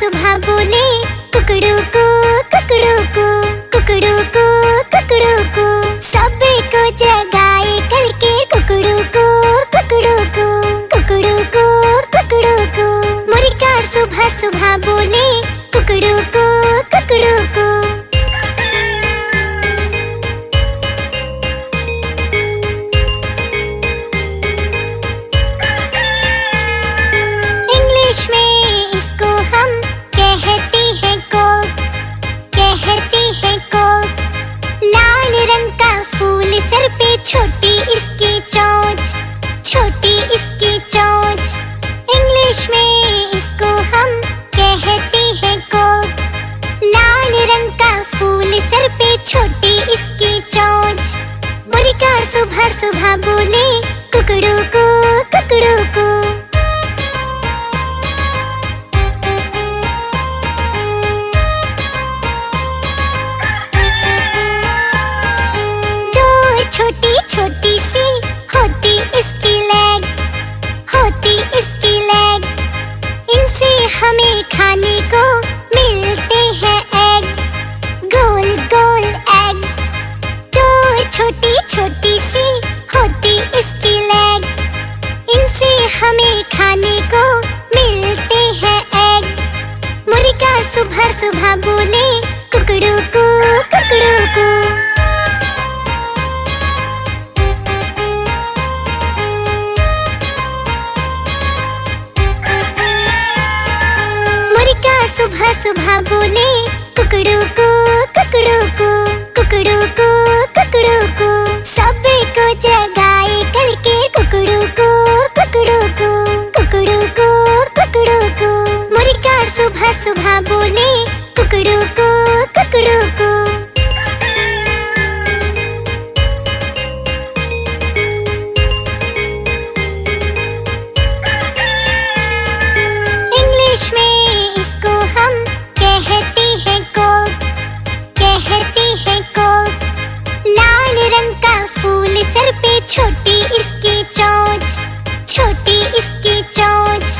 सुबह बोले कुकड़ू को कुकड़ू को कुकड़ू को कुकड़ू को, सभी को जगाए करके कुकड़ू को कुकड़ू को कुकड़ू को कुकड़ू को। मुर्गा सुबह सुबह बोले कुकड़ू को कुकड़ू को। इंग्लिश में इसको हम कहते हैं कोक, कहते हैं कोक। लाल रंग का फूल सर पे, छोटी इसकी चोंच, छोटी इसकी चोंच। इंग्लिश में इसको हम कहते हैं कोक। लाल रंग का फूल सर पे, छोटी इसकी चोंच। मुर्गा सुबह सुबह बोले कुकड़ू को कुकड़ू को। छोटी छोटी सी होती इसकी लेग, होती इसकी लेग। इनसे हमें खाने को मिलते हैं एग, गोल गोल एग। तो छोटी छोटी सी होती इसकी लेग, इनसे हमें खाने को मिलते हैं एग। मुर्गा सुबह सुबह बोले कुकड़ू को कुकड़ू को। सुबह सुबह बोले कुकड़ू को कुकड़ू को कुकड़ू को कुकड़ू को, सभी को जगाए करके कुकड़ू को कुकड़ू को कुकड़ू को कुकड़ू को। मुर्गा सुबह सुबह बोले कुकड़ू को कुकड़ू को। इंग्लिश में इसको हम कहते हैं कोक, कहते हैं कोक। लाल रंग का फूल सर पे, छोटी इसकी चोंच, छोटी इसकी चोंच।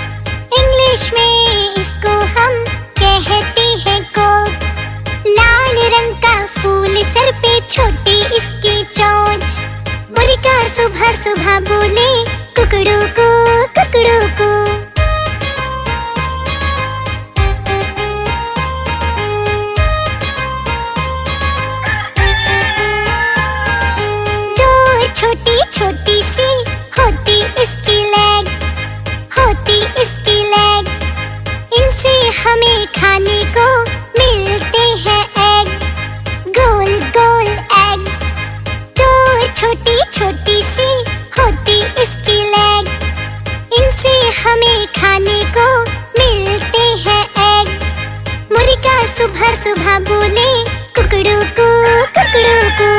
इंग्लिश में इसको हम कहते हैं कोक। लाल रंग का फूल सर पे, छोटी इसकी चोंच। मुर्गा सुबह सुबह बोले कुकड़ू को कुकड़ू को। छोटी छोटी सी होती इसकी लेग, होती इसकी लेग। इनसे हमें खाने को मिलते हैं एग, गोल गोल एग। तो छोटी छोटी सी होती इसकी लेग, इनसे हमें खाने को मिलते हैं एग। मुर्गा सुबह सुबह बोले कुकड़ू को कुकड़ू को।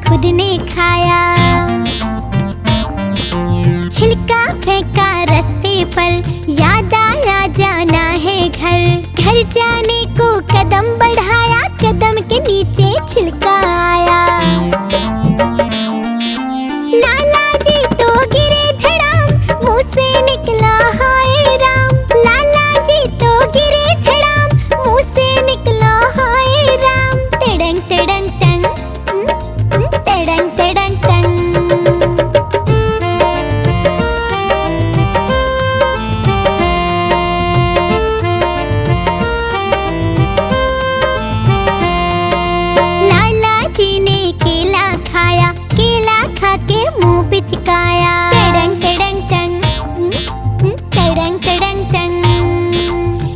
खुद ने खाया। छिलका फेंका रास्ते पर, याद आया जाना है घर। घर जाने को कदम बढ़ाया, कदम के नीचे छिलका आया। लाला जी तो गिरे धड़ाम, मुंह से निकला हाय राम। लाला जी तो गिरे धड़ाम, मुंह से निकला हाय राम। तड़ंग तड़ंग तंग, तड़ंग तड़ंग तंग। लाला जी ने केला खाया, केला खा के मुंह पिचकाया। तड़ंग तड़ंग तंग, तड़ंग तड़ंग तंग।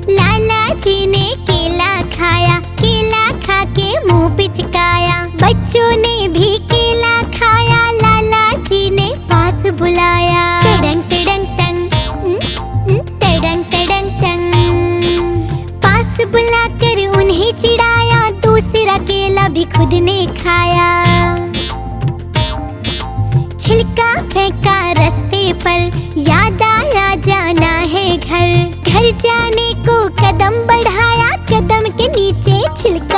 लाला जी ने केला खाया, केला खा के मुंह पिचकाया। बच्चों ने भी केला खाया, लाला जी ने पास बुलाया। तड़ंग तड़ंग तंग, तड़ंग तड़ंग तंग। पास बुलाकर उन्हें चिढ़ाया, दूसरा केला भी खुद ने खाया। छिलका फेंका रास्ते पर, याद आया जाना है घर। घर जाने को कदम बढ़ाया, कदम के नीचे छिलका